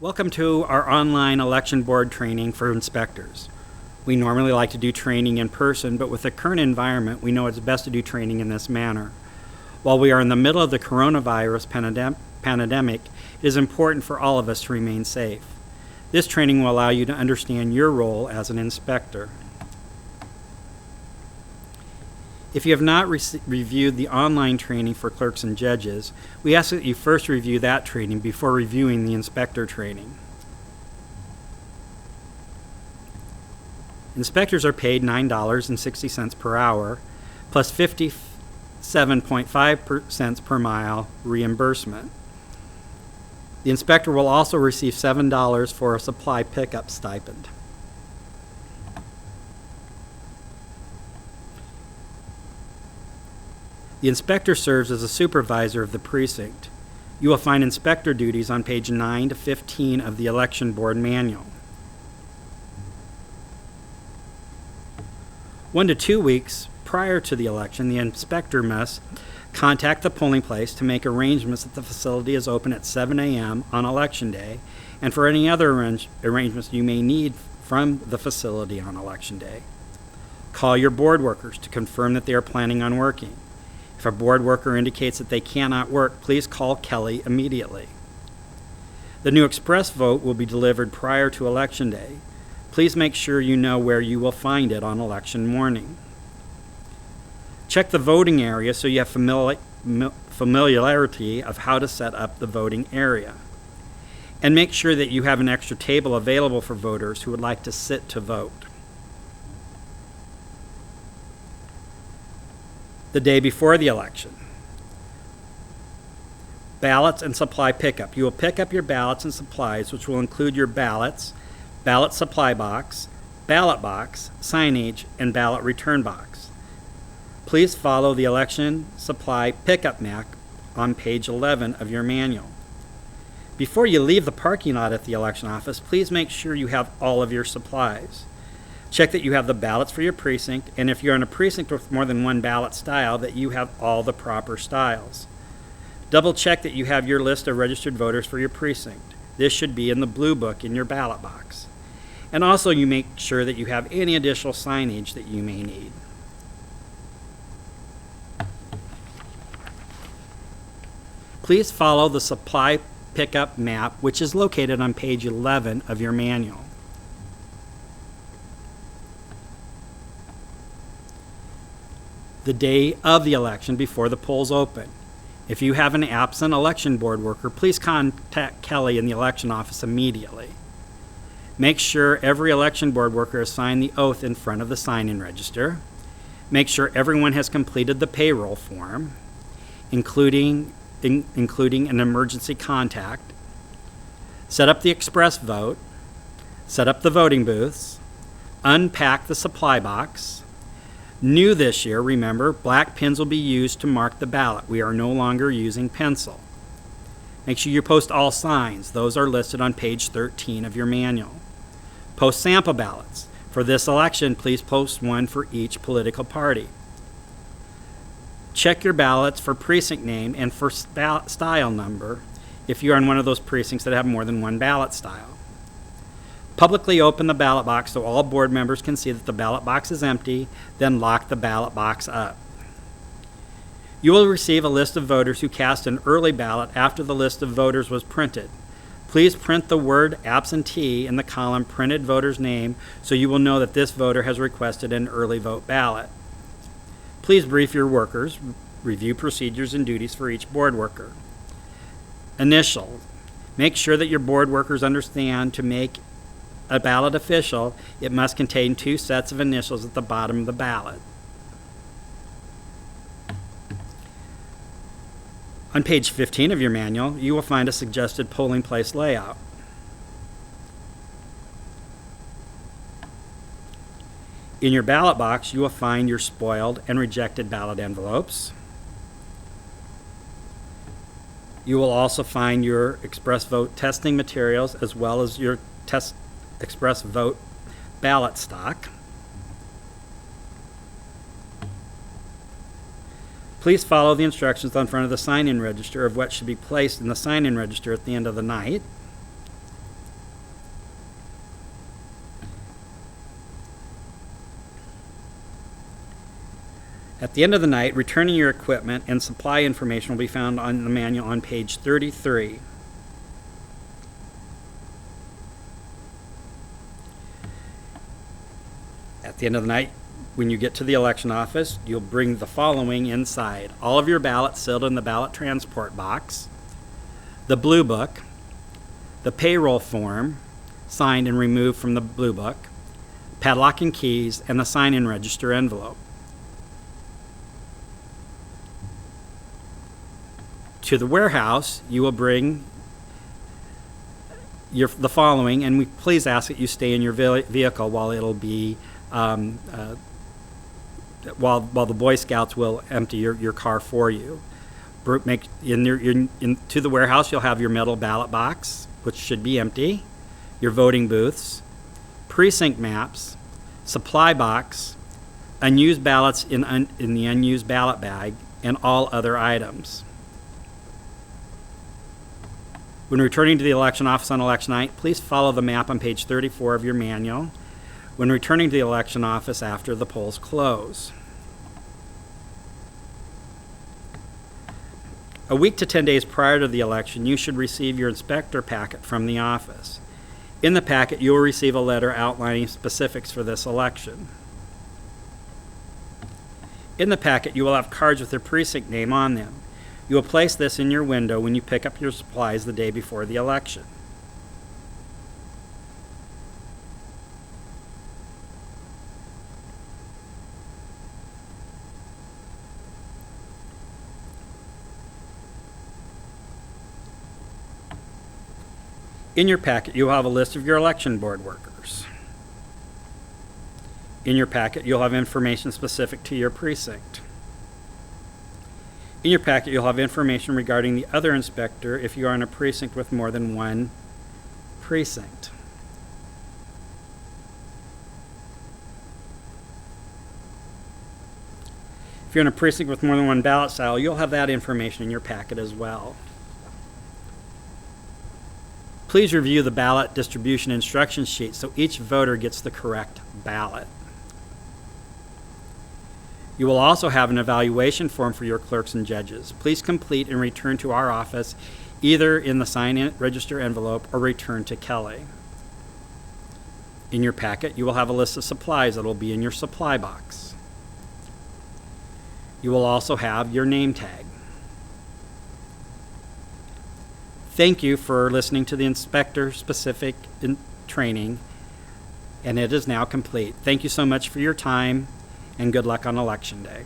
Welcome to our online election board training for inspectors. We normally like to do training in person, but with the current environment, we know it's best to do training in this manner. While we are in the middle of the coronavirus pandemic, it is important for all of us to remain safe. This training will allow you to understand your role as an inspector. If you have not reviewed the online training for Clerks and Judges, we ask that you first review that training before reviewing the inspector training. Inspectors are paid $9.60 per hour, plus 57.5 cents per mile reimbursement. The inspector will also receive $7 for a supply pickup stipend. The inspector serves as a supervisor of the precinct. You will find inspector duties on page 9 to 15 of the election board manual. 1 to 2 weeks prior to the election, the inspector must contact the polling place to make arrangements that the facility is open at 7 a.m. on election day and for any other arrangements you may need from the facility on election day. Call your board workers to confirm that they are planning on working. If a board worker indicates that they cannot work, please call Kelly immediately. The new express vote will be delivered prior to Election Day. Please make sure you know where you will find it on election morning. Check the voting area so you have familiarity of how to set up the voting area. And make sure that you have an extra table available for voters who would like to sit to vote. The day before the election. Ballots and supply pickup. You will pick up your ballots and supplies, which will include your ballots, ballot supply box, ballot box, signage, and ballot return box. Please follow the election supply pickup map on page 11 of your manual. Before you leave the parking lot at the election office, please make sure you have all of your supplies. Check that you have the ballots for your precinct, and if you're in a precinct with more than one ballot style, that you have all the proper styles. Double check that you have your list of registered voters for your precinct. This should be in the blue book in your ballot box. And also you make sure that you have any additional signage that you may need. Please follow the supply pickup map, which is located on page 11 of your manual. The day of the election before the polls open. If you have an absent election board worker, please contact Kelly in the election office immediately. Make sure every election board worker has signed the oath in front of the sign-in register. Make sure everyone has completed the payroll form, including an emergency contact. Set up the express vote. Set up the voting booths. Unpack the supply box. New this year, remember, black pens will be used to mark the ballot. We are no longer using pencil. Make sure you post all signs. Those are listed on page 13 of your manual. Post sample ballots. For this election, please post one for each political party. Check your ballots for precinct name and for style number if you are in one of those precincts that have more than one ballot style. Publicly open the ballot box so all board members can see that the ballot box is empty, then lock the ballot box up. You will receive a list of voters who cast an early ballot after the list of voters was printed. Please print the word absentee in the column printed voter's name so you will know that this voter has requested an early vote ballot. Please brief your workers, review procedures and duties for each board worker. Initial. Make sure that your board workers understand to make a ballot official, it must contain 2 sets of initials at the bottom of the ballot. On page 15 of your manual, you will find a suggested polling place layout. In your ballot box, you will find your spoiled and rejected ballot envelopes. You will also find your express vote testing materials as well as your express vote ballot stock. Please follow the instructions on front of the sign-in register of what should be placed in the sign-in register at the end of the night. At the end of the night, returning your equipment and supply information will be found on the manual on page 33. At the end of the night, when you get to the election office, you'll bring the following inside: all of your ballots sealed in the ballot transport box, the blue book, the payroll form signed and removed from the blue book, padlock and keys, and the sign-in register envelope. To the warehouse, you will bring the following, and we please ask that you stay in your vehicle while it'll be while the Boy Scouts will empty your car for you. To the warehouse, you'll have your metal ballot box, which should be empty, your voting booths, precinct maps, supply box, unused ballots in the unused ballot bag, and all other items. When returning to the election office on election night, please follow the map on page 34 of your manual when returning to the election office after the polls close. A week to 10 days prior to the election, you should receive your inspector packet from the office. In the packet, you will receive a letter outlining specifics for this election. In the packet, you will have cards with your precinct name on them. You will place this in your window when you pick up your supplies the day before the election. In your packet, you'll have a list of your election board workers. In your packet, you'll have information specific to your precinct. In your packet, you'll have information regarding the other inspector if you are in a precinct with more than one precinct. If you're in a precinct with more than one ballot style, you'll have that information in your packet as well. Please review the ballot distribution instruction sheet so each voter gets the correct ballot. You will also have an evaluation form for your clerks and judges. Please complete and return to our office either in the sign-in register envelope or return to Kelly. In your packet, you will have a list of supplies that will be in your supply box. You will also have your name tag. Thank you for listening to the inspector-specific training, and it is now complete. Thank you so much for your time, and good luck on Election Day.